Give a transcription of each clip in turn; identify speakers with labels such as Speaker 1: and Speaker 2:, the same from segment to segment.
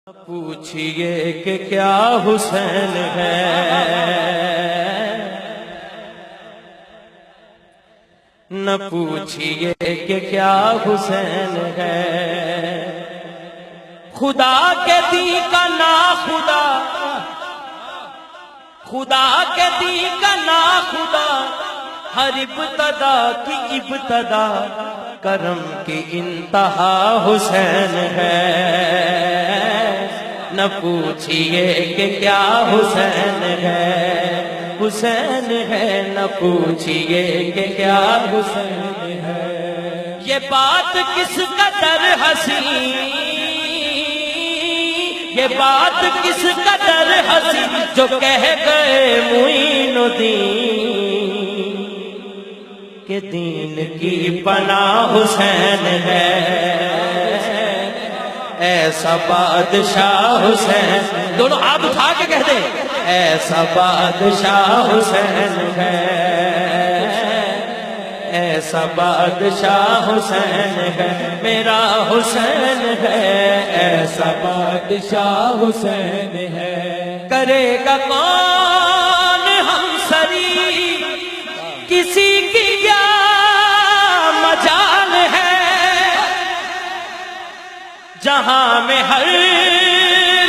Speaker 1: پوچھئے کہ کیا حسین ہے، نہ پوچھئے کہ کیا حسین ہے، خدا کے دی کا نا خدا، خدا کے دی کا نا خدا، ہر ابتدا کی ابتدا، کرم کی انتہا حسین ہے، نہ پوچھئے کہ کیا حسین ہے، حسین ہے، نہ پوچھئے کہ کیا حسین ہے۔ یہ بات کس قدر حسین، یہ بات کس قدر حسین، جو کہہ گئے معین الدین کہ دین کی پناہ حسین ہے، ایسا بادشاہ حسین، دونوں ہاتھ اٹھا کے کہہ دیں، ایسا بادشاہ حسین ہے، ایسا بادشاہ حسین ہے، میرا حسین ہے، ایسا بادشاہ حسین ہے۔ کرے گا کون ہم سری، کسی کی کیا مجال ہے، جہاں میں ہر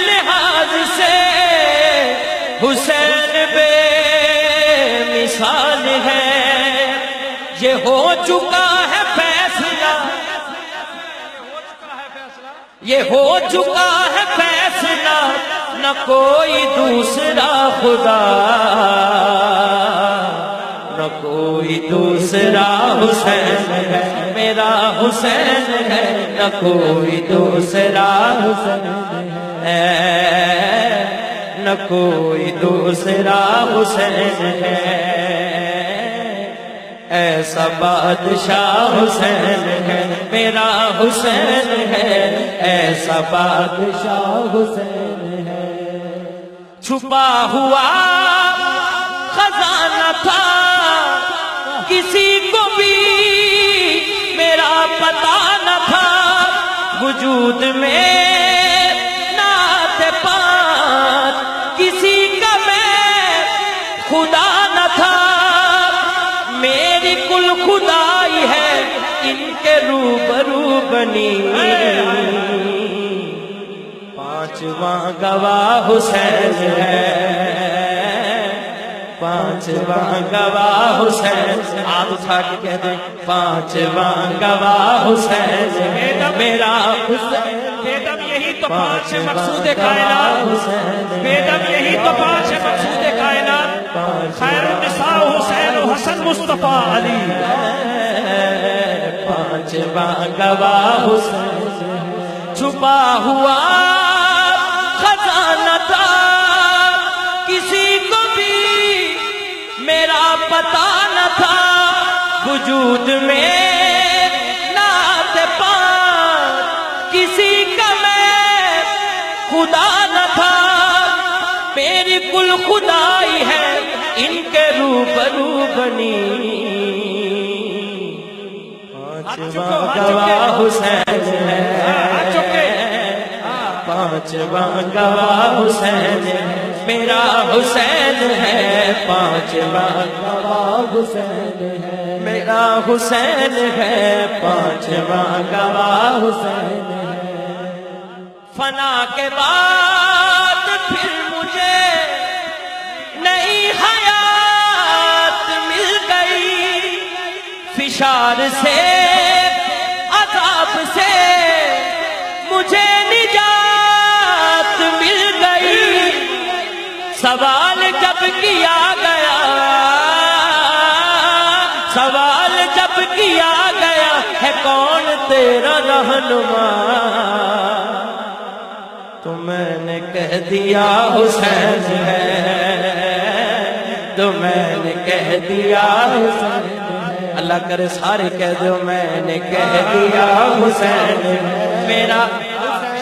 Speaker 1: لحاظ سے حسین بے مثال ہے، یہ ہو چکا ہے فیصلہ، یہ ہو چکا ہے فیصلہ، نہ کوئی دوسرا خدا، نہ کوئی دوسرا حسین ہے، میرا حسین ہے، نہ کوئی دوسرا حسین ہے، نہ کوئی دوسرا حسین ہے، ایسا بادشاہ حسین ہے، میرا حسین ہے، ایسا بادشاہ حسین ہے۔ چھپا ہوا خزانہ تھا، کسی کو بھی میرا پتہ نہ تھا، وجود میں نعت پاک کسی کا میں خدا نہ تھا، میری کل خدائی ہے ان کے روبرو بنی، پانچواں گواہ حسین ہے، پانچواں گواہ حسین، آپ اٹھا کے کہہ دیں، پانچواں گواہ حسین ہے، میرا حسین،
Speaker 2: بیدم یہی تو پانچ مقصود کائنات، بیدم یہی تو پانچ مقصود کائنات، خیر النساء حسین و حسن مصطفیٰ علی،
Speaker 1: پانچواں گواہ حسین، چھپا ہوا خزانہ تھا، کسی کو بھی میرا پتہ نہ تھا، وجود میں نعت پاک کسی کا میں خدا نہ تھا، میری کل خدائی ہے ان کے روبرو بنی، پانچواں گواہ حسین ہے، پانچواں گواہ حسین ہے، میرا حسین ہے، پانچواں گواہ حسین ہے، میرا حسین ہے، پانچواں گواہ حسین ہے۔ فنا کے بعد پھر مجھے نئی حیات مل گئی، فشار سے عذاب سے مجھے نجات مل گئی، سوال جب کیا گیا، سوال جب کیا گیا ہے کون تیرا رہنما، تو میں نے کہہ دیا حسین ہے، تو میں نے کہہ دیا حسین ہے، اللہ کرے سارے کہہ دو، میں نے کہہ دیا حسین ہے، میرا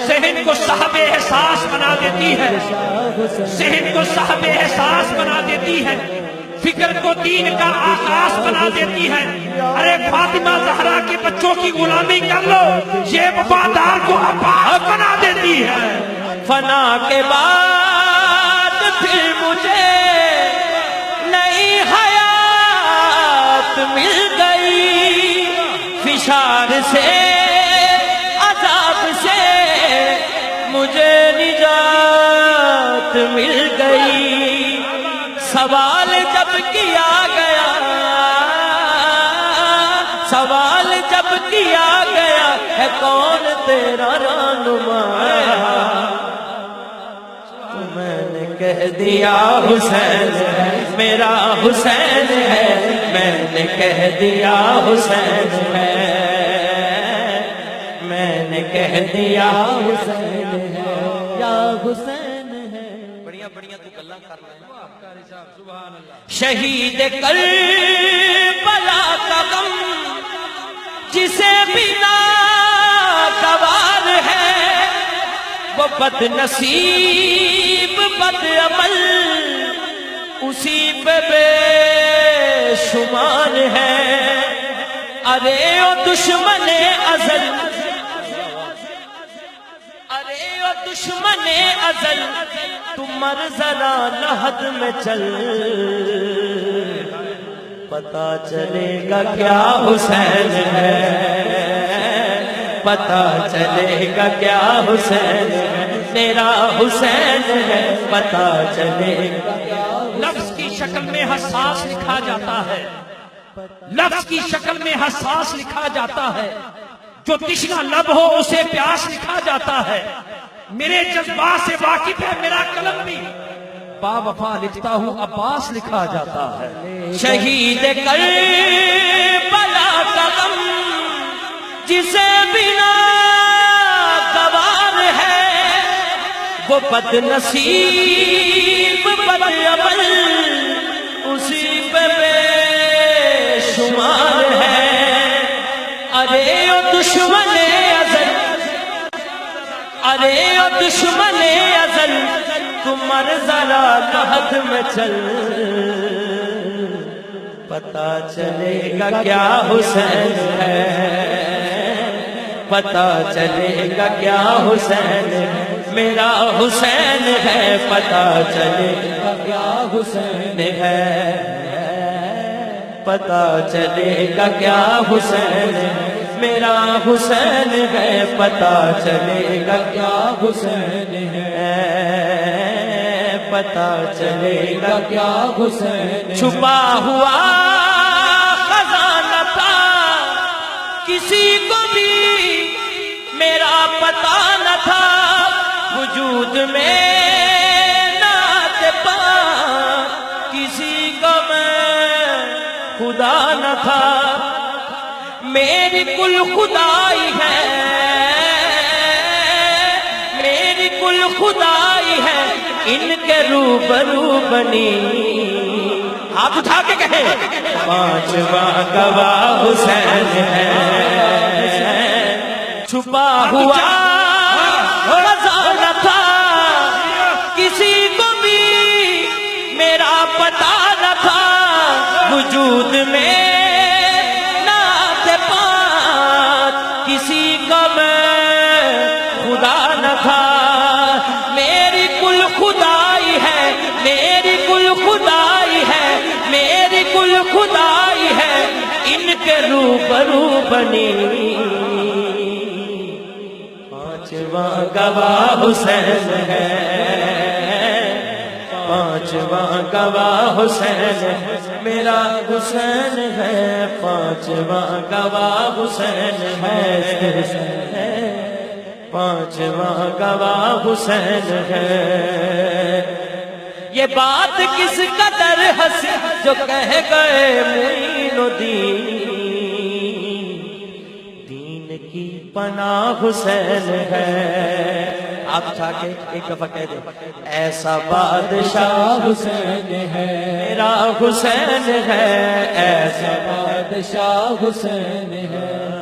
Speaker 2: ذہن کو صاحب احساس بنا دیتی ہے، ذہن کو صاحب احساس بنا دیتی ہے، فکر کو دین کا آغاز بنا دیتی ہے۔ ارے فاطمہ زہرا کے بچوں کی غلامی کر لو، یہ وفادار کو عباس بنا دیتی ہے۔
Speaker 1: فنا کے بعد پھر مجھے نئی حیات مل گئی، فشار سے عذاب سے مجھے نجات مل گئی۔ سوال جب کیا گیا، سوال جب کیا گیا ہے کون تیرا رہنما، تو میں نے کہہ دیا حسین ہے میرا حسین ہے، میں نے کہہ دیا حسین ہے، میں نے کہہ دیا حسین ہے یا حسین ہے۔ بڑیاں بڑیاں تو گلاں کر رہے ہیں۔ شہید کربلا کا غم جسے بنا گوار ہے، وہ بد نصیب بد عمل اسی پہ بے شمار ہے۔ ارے او دشمن ازل، ارے او دشمن ازل، تم مر ذرا لحد میں چل، پتا چلے گا کیا حسین ہے، پتا چلے گا کیا حسین ہے، میرا حسین ہے، پتا چلے گا۔
Speaker 2: لفظ کی شکل میں حساس لکھا جاتا ہے، لفظ کی شکل میں حساس لکھا جاتا ہے، جو تشنہ لب ہو اسے پیاس لکھا جاتا ہے۔ میرے جذبات سے واقف ہے میرا قلم بھی، با وفا لکھتا ہوں عباس لکھا جاتا ہے۔
Speaker 1: شہید کربلا کا غم جسے بنا گوار ہے، وہ بد نصیب بد عمل اسی پہ بے شمار ہے۔ ارے او دشمن ازل، ارے او دشمن ازل، تم مر ذرا لحد میں چل، پتا چلے گا کیا حسین ہے، پتا چلے گا کیا حسین ہے، میرا حسین ہے، پتا چلے گا کیا حسین ہے، پتا چلے گا کیا حسین ہے، میرا حسین ہے، پتا چلے گا کیا حسین ہے، پتا چلے گا کیا حسین۔ چھپا ہوا خزانہ تھا کسی کو بھی میرا پتا نہ تھا، وجود میں نعت پاک کسی کو میں خدا نہ تھا، میری کل خدائی ہے، میری کل خدائی ہے، ان کے روبرو بنی۔ ہاتھ اٹھا کے کہے پانچواں گواہ حسین ہے، چھپا ہوا خزانہ تھا کسی کو بھی میرا پتا نہ تھا، وجود میں نعت پاک کسی کا میں خدا نہ تھا، میری کل خدائی ہے، میری کل خدائی ہے، میری کل خدائی ہے، ان کے روبرو بنی۔ پانچواں گواہ حسین ہے، پانچواں گواہ حسین ہے، میرا حسین ہے، پانچواں گواہ حسین ہے، پانچواں گواہ حسین ہے۔ یہ بات کس قدر ہنسی جو کہہ گئے معین الدین، دین کی پناہ حسین ہے۔ آپ اٹھا کے ایک دفعہ کہہ دیں، ایسا بادشاہ حسین ہے، میرا حسین ہے، ایسا بادشاہ حسین ہے۔